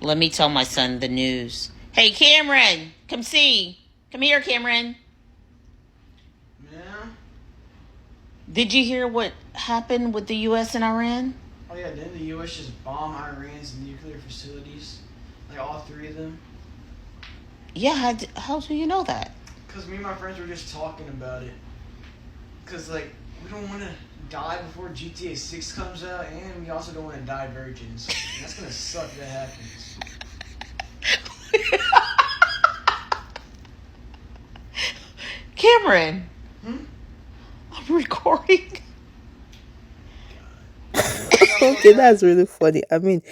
Let me tell my son the news. Hey, Cameron, come see. Come here, Cameron. Yeah. Did you hear what happened with the U.S. and Iran? Oh yeah, didn't the U.S. just bomb Iran's nuclear facilities? Like all three of them? Yeah, how do you know that? Because me and my friends were just talking about it. Because, like, we don't want to die before GTA 6 comes out, and we also don't want to die virgins. And that's going to suck if that happens. Cameron. I'm recording. Okay, that's really funny. I mean,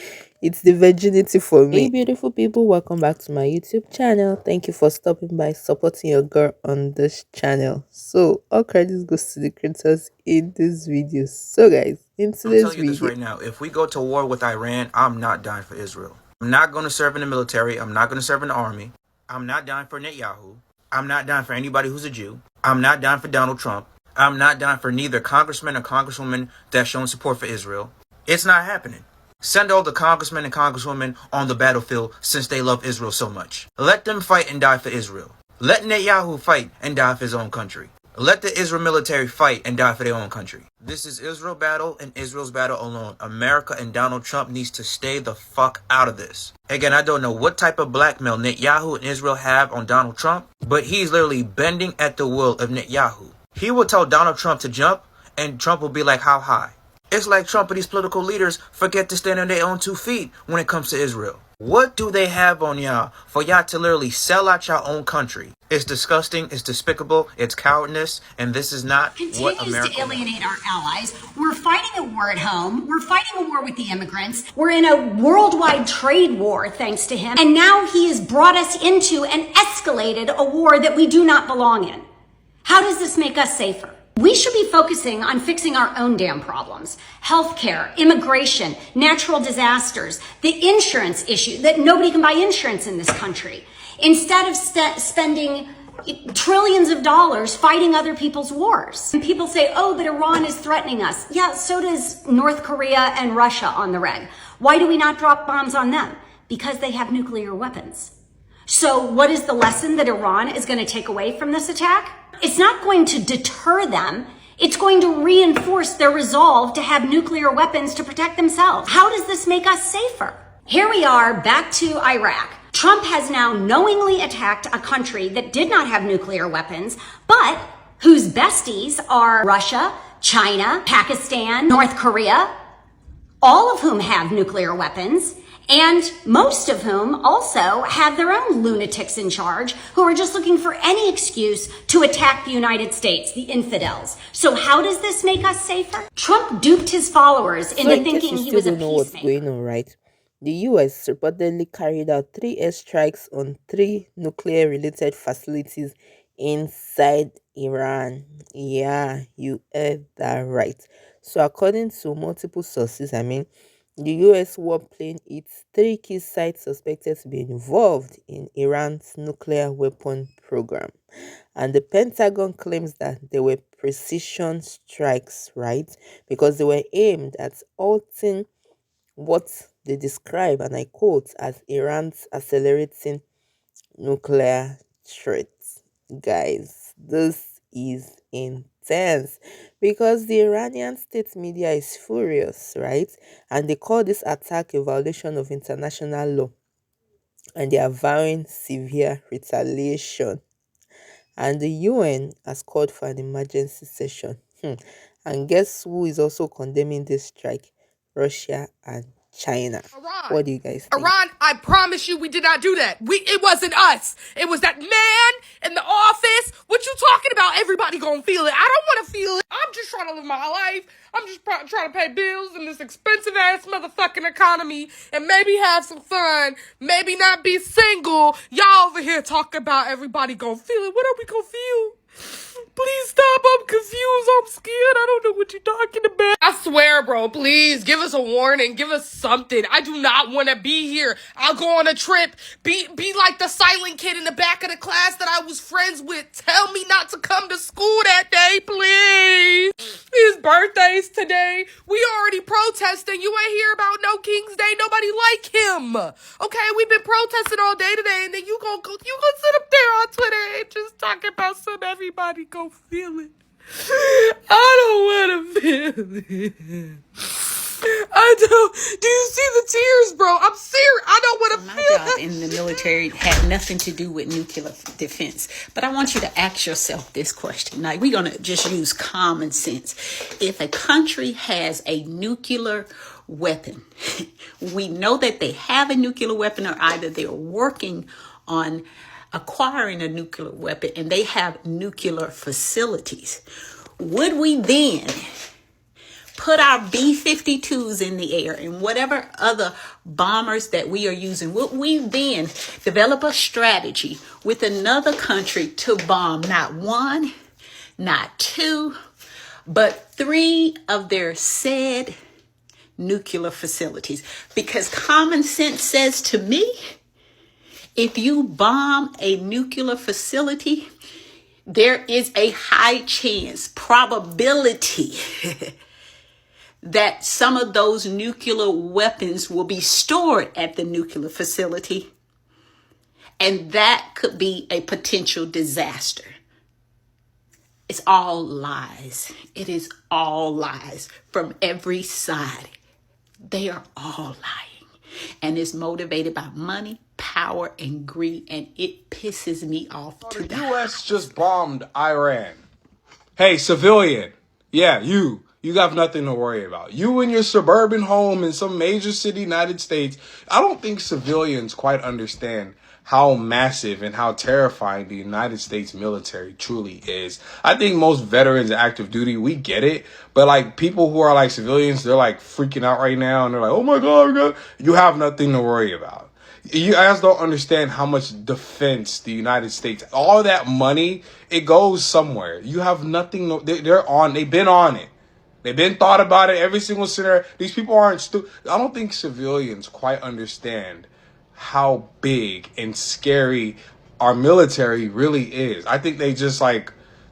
it's the virginity for me. Hey, beautiful people, welcome back to my YouTube channel. Thank you for stopping by, supporting your girl on this channel. So, all credits goes to the creators in this video. So, guys, in today's I'm telling you this right now. If we go to war with Iran, I'm not dying for Israel. I'm not going to serve in the military. I'm not going to serve in the army. I'm not dying for Netanyahu. I'm not dying for anybody who's a Jew. I'm not dying for Donald Trump. I'm not dying for neither congressman or congresswoman that's shown support for Israel. It's not happening. Send all the congressmen and congresswomen on the battlefield since they love Israel so much. Let them fight and die for Israel. Let Netanyahu fight and die for his own country. Let the Israel military fight and die for their own country. This is Israel battle and Israel's battle alone. America and Donald Trump needs to stay the fuck out of this. Again, I don't know what type of blackmail Netanyahu and Israel have on Donald Trump, but he's literally bending at the will of Netanyahu. He will tell Donald Trump to jump, and Trump will be like, how high? It's like Trump and these political leaders forget to stand on their own 2 feet when it comes to Israel. What do they have on y'all for y'all to literally sell out your own country? It's disgusting, it's despicable, it's cowardness, and this is not what America continues to alienate our allies. We're fighting a war at home. We're fighting a war with the immigrants. We're in a worldwide trade war thanks to him. And now he has brought us into and escalated a war that we do not belong in. How does this make us safer? We should be focusing on fixing our own damn problems. Healthcare, immigration, natural disasters, the insurance issue that nobody can buy insurance in this country. Instead of spending trillions of dollars fighting other people's wars. And people say, oh, but Iran is threatening us. Yeah, so does North Korea and Russia on the reg. Why do we not drop bombs on them? Because they have nuclear weapons. So what is the lesson that Iran is going to take away from this attack? It's not going to deter them. It's going to reinforce their resolve to have nuclear weapons to protect themselves. How does this make us safer? Here we are back to Iraq. Trump has now knowingly attacked a country that did not have nuclear weapons, but whose besties are Russia, China, Pakistan, North Korea, all of whom have nuclear weapons. And most of whom also have their own lunatics in charge who are just looking for any excuse to attack the United States, the infidels. So how does this make us safer? Trump duped his followers into thinking he was a know what's peacemaker. going on, right? The US reportedly carried out 3 airstrikes on 3 nuclear-related facilities inside Iran. Yeah, you heard that right. So according to multiple sources, the US warplane hits 3 key sites suspected to be involved in Iran's nuclear weapon program. And the Pentagon claims that they were precision strikes, right? Because they were aimed at halting what they describe, and I quote, as Iran's accelerating nuclear threat. Guys, this is intense because the Iranian state media is furious, right? And they call this attack a violation of international law, and they are vowing severe retaliation. And the UN has called for an emergency session. And guess who is also condemning this strike? Russia and China. Iran. What do you guys think? Iran, I promise you we did not do that. It wasn't us. It was that man in the office. What you talking about? Everybody gonna feel it. I don't want to feel it. I'm just trying to live my life. I'm just trying to pay bills in this expensive ass motherfucking economy and maybe have some fun. Maybe not be single. Y'all over here talking about everybody gonna feel it. What are we gonna feel? Please stop. I'm confused. I'm scared. I don't know what you're talking about. I swear, bro. Please give us a warning. Give us something. I do not want to be here. I'll go on a trip. Be like the silent kid in the back of the class that I was friends with. Tell me not to come to school that day, please. His birthday's today. We already protesting. You ain't hear about No King's Day. Nobody like him. Okay, we've been protesting all day today, and then you gonna sit up there on Twitter and just talk about some everybody go feel it. I don't want to feel it. I don't. Do you see the tears, bro? I'm serious. I don't want to feel it. My job in the military had nothing to do with nuclear defense. But I want you to ask yourself this question. Now, we're going to just use common sense. If a country has a nuclear weapon, we know that they have a nuclear weapon, or either they're working on acquiring a nuclear weapon and they have nuclear facilities. Would we then put our B-52s in the air and whatever other bombers that we are using? Would we then develop a strategy with another country to bomb not one, not two, but 3 of their said nuclear facilities? Because common sense says to me, if you bomb a nuclear facility, there is a high chance, probability that some of those nuclear weapons will be stored at the nuclear facility, and that could be a potential disaster. It's all lies. It is all lies from every side. They are all lying, and it's motivated by money, power, and greed, and it pisses me off to the U.S. just bombed Iran. Hey, civilian. Yeah, you have nothing to worry about. You in your suburban home in some major city, United States. I don't think civilians quite understand how massive and how terrifying the United States military truly is. I think most veterans active duty, we get it. But like people who are like civilians, they're like freaking out right now. And they're like, oh my God, you have nothing to worry about. You guys don't understand how much defense the United States, all that money, it goes somewhere. You have nothing. They've been on it. They've been thought about it. Every single scenario. These people aren't stupid. I don't think civilians quite understand how big and scary our military really is. I think they just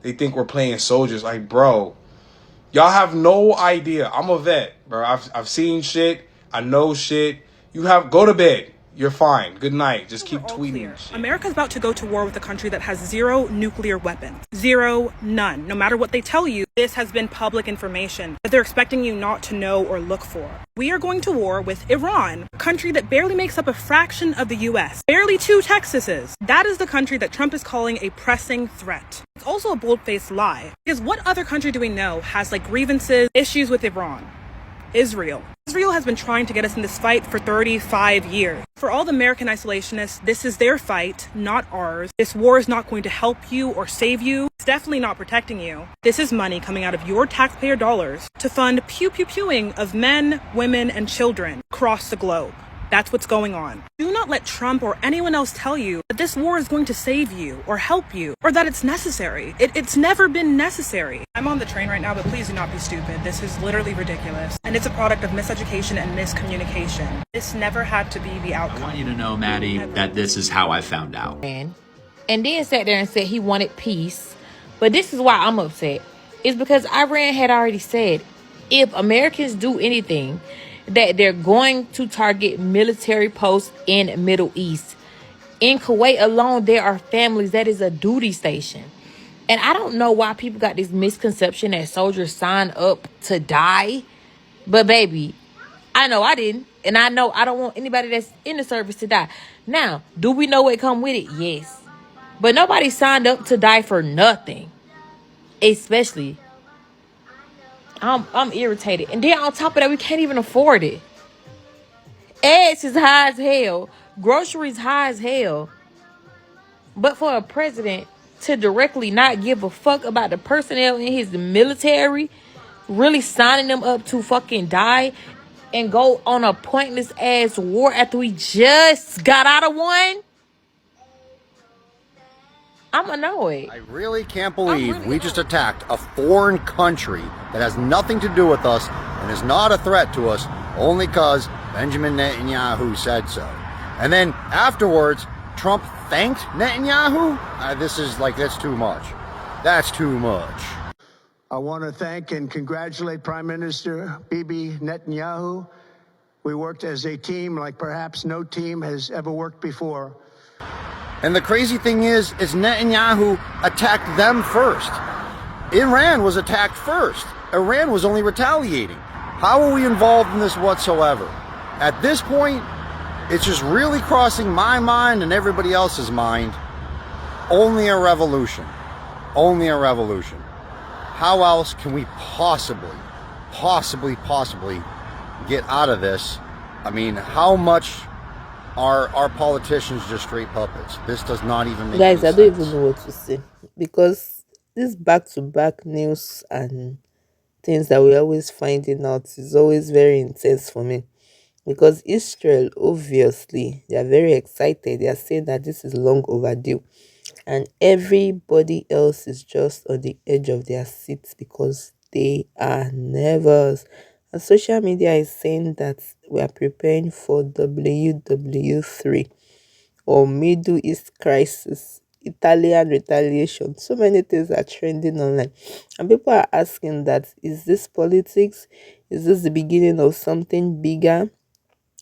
they think we're playing soldiers. Like, bro, y'all have no idea. I'm a vet, bro. I've seen shit. I know shit. Go to bed. You're fine. Good night. Just keep tweeting. America's about to go to war with a country that has 0 nuclear weapons. 0, none. No matter what they tell you, this has been public information that they're expecting you not to know or look for. We are going to war with Iran, a country that barely makes up a fraction of the U.S. Barely 2 Texases. That is the country that Trump is calling a pressing threat. It's also a bold-faced lie. Because what other country do we know has grievances, issues with Iran? Israel. Israel has been trying to get us in this fight for 35 years. For all the American isolationists, this is their fight, not ours. This war is not going to help you or save you. It's definitely not protecting you. This is money coming out of your taxpayer dollars to fund pew-pew-pewing of men, women, and children across the globe. That's what's going on. Do not let Trump or anyone else tell you that this war is going to save you or help you or that it's necessary. It's never been necessary. I'm on the train right now, but please do not be stupid. This is literally ridiculous. And it's a product of miseducation and miscommunication. This never had to be the outcome. I want you to know, Maddie, that this is how I found out. And then sat there and said he wanted peace. But this is why I'm upset. It's because Iran had already said, if Americans do anything, that they're going to target military posts in Middle East. In Kuwait alone, there are families that is a duty station. And I don't know why people got this misconception that soldiers sign up to die. But baby, I know I didn't. And I know I don't want anybody that's in the service to die. Now, do we know what come with it? Yes. But nobody signed up to die for nothing. Especially I'm irritated. And then on top of that, we can't even afford it. Eggs is high as hell. Groceries high as hell. But for a president to directly not give a fuck about the personnel in his military, really signing them up to fucking die and go on a pointless ass war after we just got out of one, I'm annoyed. I really can't believe we just attacked a foreign country that has nothing to do with us and is not a threat to us only because Benjamin Netanyahu said so. And then afterwards, Trump thanked Netanyahu? That's too much. That's too much. I want to thank and congratulate Prime Minister Bibi Netanyahu. We worked as a team like perhaps no team has ever worked before. And the crazy thing is Netanyahu attacked them first. Iran was attacked first. Iran was only retaliating. How are we involved in this whatsoever? At this point, it's just really crossing my mind and everybody else's mind. Only a revolution. Only a revolution. How else can we possibly get out of this? I mean, how much are our politicians just straight puppets? This does not even make Guys, I any don't sense. even know what to say, because this back-to-back news and things that we're always finding out is always very intense for me. Because Israel, obviously, they are very excited. They are saying that this is long overdue, and everybody else is just on the edge of their seats because they are nervous. And social media is saying that we are preparing for WW3, or Middle East crisis, Italian retaliation. So many things are trending online, and people are asking that, is this politics? Is this the beginning of something bigger?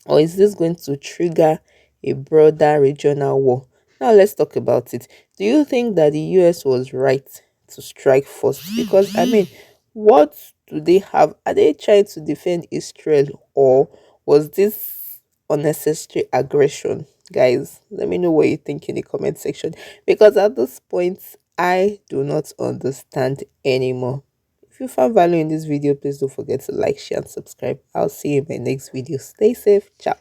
Or is this going to trigger a broader regional war? Now let's talk about it. Do you think that the US was right to strike first? Because I mean, what do they have? Are they trying to defend Israel, or was this unnecessary aggression? Guys, let me know what you think in the comment section, because at this point I do not understand anymore. If you found value in this video, please don't forget to like, share, and subscribe. I'll see you in my next video. Stay safe. Ciao.